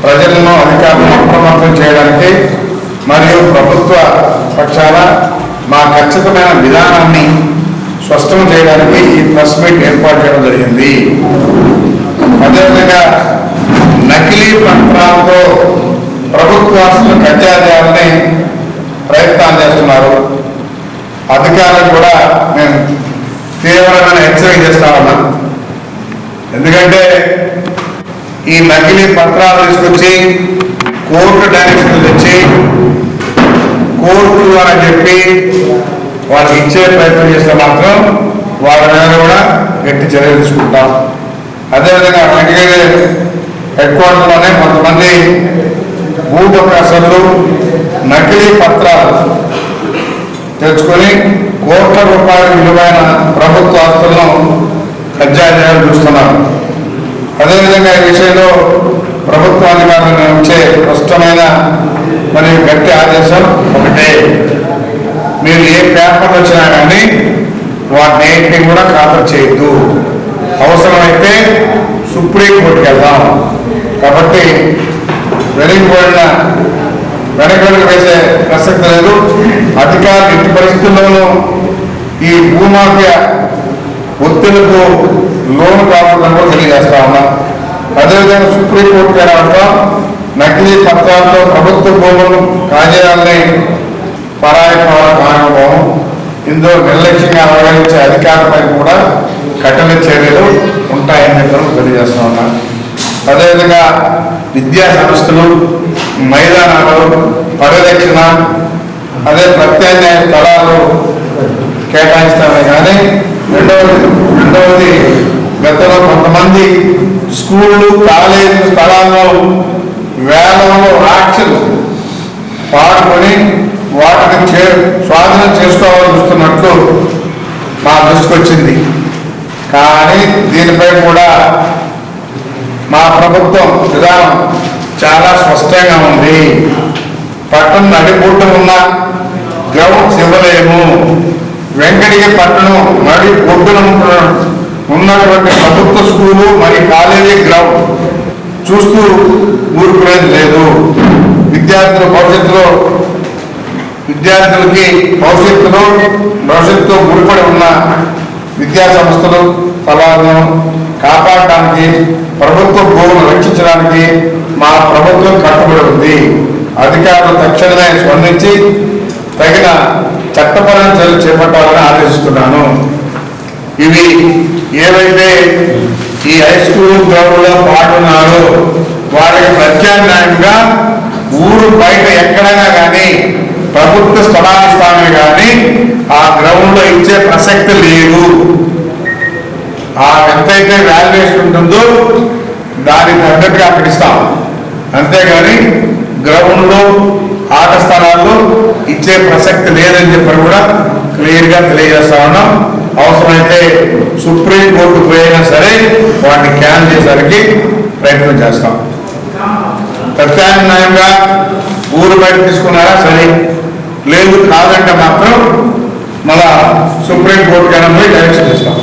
ప్రజలను అధికారులను అప్రమత్తం చేయడానికి మరియు ప్రభుత్వ పక్షాన మా ఖచ్చితమైన విధానాన్ని స్పష్టం చేయడానికి ఈ ప్రెస్ మీట్ ఏర్పాటు చేయడం జరిగింది. అదేవిధంగా నకిలీ పత్రాలతో ప్రభుత్వ ఆస్తులను కబ్జా చేయాలని ప్రయత్నాలు చేస్తున్నారు. అధికారులకు కూడా నేను తీవ్రమైన హెచ్చరిక చేస్తా ఉన్నాను. ఎందుకంటే ఈ నకిలీ పత్రాలు తీసుకొచ్చి కోర్టు డైరెక్షన్ తెచ్చి కోర్టు అని చెప్పి వాళ్ళకి ఇచ్చే ప్రయత్నం చేస్తే మాత్రం వాళ్ళ మీద కూడా గట్టి చర్యలు తీసుకుంటాం. అదేవిధంగా వెంకటగిరి హెడ్ క్వార్టర్లోనే కొంతమంది భూదొంగలు నకిలీ పత్రాలు తెచ్చుకొని కోట్ల రూపాయల విలువైన ప్రభుత్వ ఆస్తులను కబ్జా చేయాలని చూస్తున్నారు. అదేవిధంగా ఈ విషయంలో ప్రభుత్వ అధికారులను ఇచ్చే స్పష్టమైన మరియు గట్టి ఆదేశం ఒకటే, మీరు ఏ పేపర్లు వచ్చినా కానీ వాటిని ఏంటిని కూడా ఖాతరు చేయొద్దు. అవసరమైతే సుప్రీంకోర్టుకి వెళ్దాం. కాబట్టి వెనకడుగు వేసే ప్రసక్తి లేదు. అధికారులు ఎట్టి పరిస్థితుల్లోనూ ఈ భూమాఫియా ఒత్తిళ్లకు లోను కావాలని కూడా తెలియజేస్తా ఉన్నాం. అదేవిధంగా సుప్రీంకోర్టుకి రావడం నకిలీ పత్రాలతో ప్రభుత్వ భూములను కాజేయాలని పరాయి కారణం ఇందులో నిర్లక్ష్యంగా వ్యవహరించే అధికారులపై కూడా కఠిన చర్యలు ఉంటాయని చెప్పడం తెలియజేస్తా ఉన్నాం. అదేవిధంగా విద్యా సంస్థలు, మైదానాలు పరిరక్షణ, అదే ప్రత్యామ్నాయ స్థలాలు కేటాయిస్తామే కానీ రెండవది గతంలో కొంతమంది స్కూళ్ళు కాలేజీ స్థలాల్లో వేలంలో ఆక్షలు పాడుకొని వాటిని స్వాధీనం చేసుకోవాలని చూస్తున్నట్లు మా దృష్టికి వచ్చింది. కానీ దీనిపై కూడా మా ప్రభుత్వం విధానం చాలా స్పష్టంగా ఉంది. పట్టణం నడిబొడ్డు ఉన్న గ్రౌండ్స్ ఇవ్వలేము. వెంకటగిరి పట్టణం నడి బొడ్డున ఉన్నటువంటి ప్రభుత్వ స్కూలు మరియు కాలేజీ గ్రౌండ్ చూస్తూ ఊరుకునేది లేదు. విద్యార్థులకి భవిష్యత్తులో ముడిపడి ఉన్న విద్యా సంస్థలు స్థలాలను కాపాడటానికి, ప్రభుత్వ భూములను రక్షించడానికి మా ప్రభుత్వం కట్టుబడి ఉంది. అధికారులు తక్షణమే స్పందించి తగిన చట్టపరమైన చర్యలు చేపట్టాలని ఆదేశిస్తున్నాను. ఇవి ఏవైతే ఈ హై స్కూల్ గ్రౌండ్లో పాడున్నారో వారికి ప్రత్యామ్నాయంగా ఊరు బయట ఎక్కడైనా కానీ ప్రభుత్వ స్థలాన్ని కానీ ఆ గ్రౌండ్లో ఇచ్చే ప్రసక్తి లేదు. ఆ ఎంతైతే వాల్యుయేషన్ ఉంటుందో దానికి తగ్గట్టుగా అక్కడ ఇస్తాం. అంతేగాని గ్రౌండ్లో ఆట స్థలాల్లో ఇచ్చే ప్రసక్తి లేదని చెప్పి కూడా క్లియర్గా తెలియజేస్తా ఉన్నాం. అవసరమైతే సుప్రీంకోర్టు పోయినా సరే వాటిని క్యాన్ చేసేసరికి ప్రయత్నం చేస్తాం. ప్రత్యామ్నాయంగా ఊరు బయట తీసుకున్నారా సరే, లేదు కాదంటే మాత్రం మళ్ళా సుప్రీంకోర్టుకైనా పోయి డైరెక్షన్ చేస్తాం.